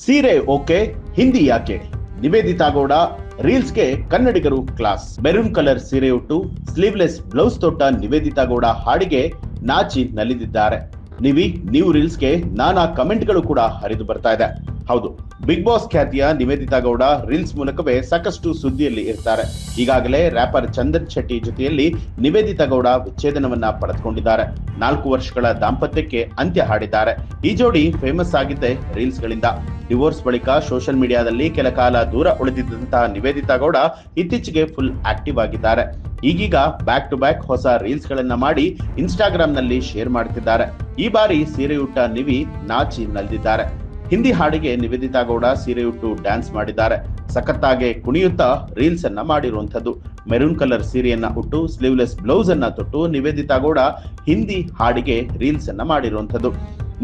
ಸೀರೆ ಓಕೆ, ಹಿಂದಿ ಯಾಕೆ? ನಿವೇದಿತಾ ಗೌಡ ರೀಲ್ಸ್ಗೆ ಕನ್ನಡಿಗರು ಕ್ಲಾಸ್. ಮೆರೂನ್ ಕಲರ್ ಸೀರೆ ಉಟ್ಟು ಸ್ಲೀವ್ಲೆಸ್ ಬ್ಲೌಸ್ ತೊಟ್ಟ ನಿವೇದಿತಾ ಗೌಡ ಹಾಡಿಗೆ ನಾಚಿ ನಲಿದಿದ್ದಾರೆ. ನೀವು ರೀಲ್ಸ್ಗೆ ನಾನಾ ಕಮೆಂಟ್ಗಳು ಕೂಡ ಹರಿದು ಬರ್ತಾ ಇದೆ. ಹೌದು, ಬಿಗ್ ಬಾಸ್ ಖ್ಯಾತಿಯ ನಿವೇದಿತಾ ಗೌಡ ರೀಲ್ಸ್ ಮೂಲಕವೇ ಸಾಕಷ್ಟು ಸುದ್ದಿಯಲ್ಲಿ ಇರ್ತಾರೆ. ಈಗಾಗಲೇ ರ್ಯಾಪರ್ ಚಂದನ್ ಶೆಟ್ಟಿ ಜೊತೆಯಲ್ಲಿ ನಿವೇದಿತಾ ಗೌಡ ವಿಚ್ಛೇದನವನ್ನ ಪಡೆದುಕೊಂಡಿದ್ದಾರೆ. 4 ವರ್ಷಗಳ ದಾಂಪತ್ಯಕ್ಕೆ ಅಂತ್ಯ ಹಾಡಿದ್ದಾರೆ. ಈ ಜೋಡಿ ಫೇಮಸ್ ಆಗಿದ್ದೆ ರೀಲ್ಸ್ ಗಳಿಂದ. ಡಿವೋರ್ಸ್ ಬಳಿಕ ಸೋಷಿಯಲ್ ಮೀಡಿಯಾದಲ್ಲಿ ಕೆಲ ಕಾಲ ದೂರ ಉಳಿದಿದ್ದಂತಹ ನಿವೇದಿತಾ ಗೌಡ ಇತ್ತೀಚೆಗೆ ಫುಲ್ ಆಕ್ಟಿವ್ ಆಗಿದ್ದಾರೆ. ಈಗೀಗ ಬ್ಯಾಕ್ ಟು ಬ್ಯಾಕ್ ಹೊಸ ರೀಲ್ಸ್ ಗಳನ್ನ ಮಾಡಿ ಇನ್ಸ್ಟಾಗ್ರಾಮ್ ನಲ್ಲಿ ಶೇರ್ ಮಾಡುತ್ತಿದ್ದಾರೆ. ಈ ಬಾರಿ ಸೀರೆಯುಟ್ಟ ನಿವಿ ನಾಚಿ ನಲಿದಿದ್ದಾರೆ. ಹಿಂದಿ ಹಾಡಿಗೆ ನಿವೇದಿತಾ ಗೌಡ ಸೀರೆಯುಟ್ಟು ಡ್ಯಾನ್ಸ್ ಮಾಡಿದ್ದಾರೆ. ಸಖತ್ತಾಗೆ ಕುಣಿಯುತ್ತಾ ರೀಲ್ಸ್ ಅನ್ನ ಮಾಡಿರುವಂತದ್ದು. ಮೆರೂನ್ ಕಲರ್ ಸೀರೆಯನ್ನ ಉಟ್ಟು ಸ್ಲೀವ್ಲೆಸ್ ಬ್ಲೌಸ್ ಅನ್ನ ತೊಟ್ಟು ನಿವೇದಿತಾ ಗೌಡ ಹಿಂದಿ ಹಾಡಿಗೆ ರೀಲ್ಸ್ ಅನ್ನ ಮಾಡಿರುವಂತದ್ದು.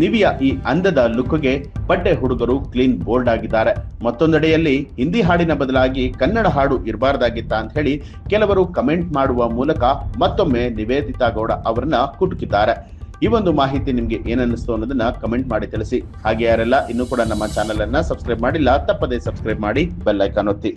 ನಿವಿಯ ಈ ಅಂದದ ಲುಕ್ಗೆ ಬಟ್ಟೆ ಹುಡುಗರು ಕ್ಲೀನ್ ಬೋಲ್ಡ್ ಆಗಿದ್ದಾರೆ. ಮತ್ತೊಂದೆಡೆಯಲ್ಲಿ ಹಿಂದಿ ಹಾಡಿನ ಬದಲಾಗಿ ಕನ್ನಡ ಹಾಡು ಇರಬಾರ್ದಾಗಿತ್ತ ಅಂತ ಹೇಳಿ ಕೆಲವರು ಕಮೆಂಟ್ ಮಾಡುವ ಮೂಲಕ ಮತ್ತೊಮ್ಮೆ ನಿವೇದಿತಾ ಗೌಡ ಅವರನ್ನ ಕುಟುಕಿದ್ದಾರೆ. ಈ ಒಂದು ಮಾಹಿತಿ ನಿಮ್ಗೆ ಏನನ್ನಿಸ್ತು ಅನ್ನೋದನ್ನ ಕಮೆಂಟ್ ಮಾಡಿ ತಿಳಿಸಿ. ಹಾಗೆ ಯಾರೆಲ್ಲ ಇನ್ನೂ ಕೂಡ ನಮ್ಮ ಚಾನೆಲ್ ಅನ್ನ ಸಬ್ಸ್ಕ್ರೈಬ್ ಮಾಡಿಲ್ಲ, ತಪ್ಪದೇ ಸಬ್ಸ್ಕ್ರೈಬ್ ಮಾಡಿ, ಬೆಲ್ ಐಕಾನ್ ಒತ್ತಿ.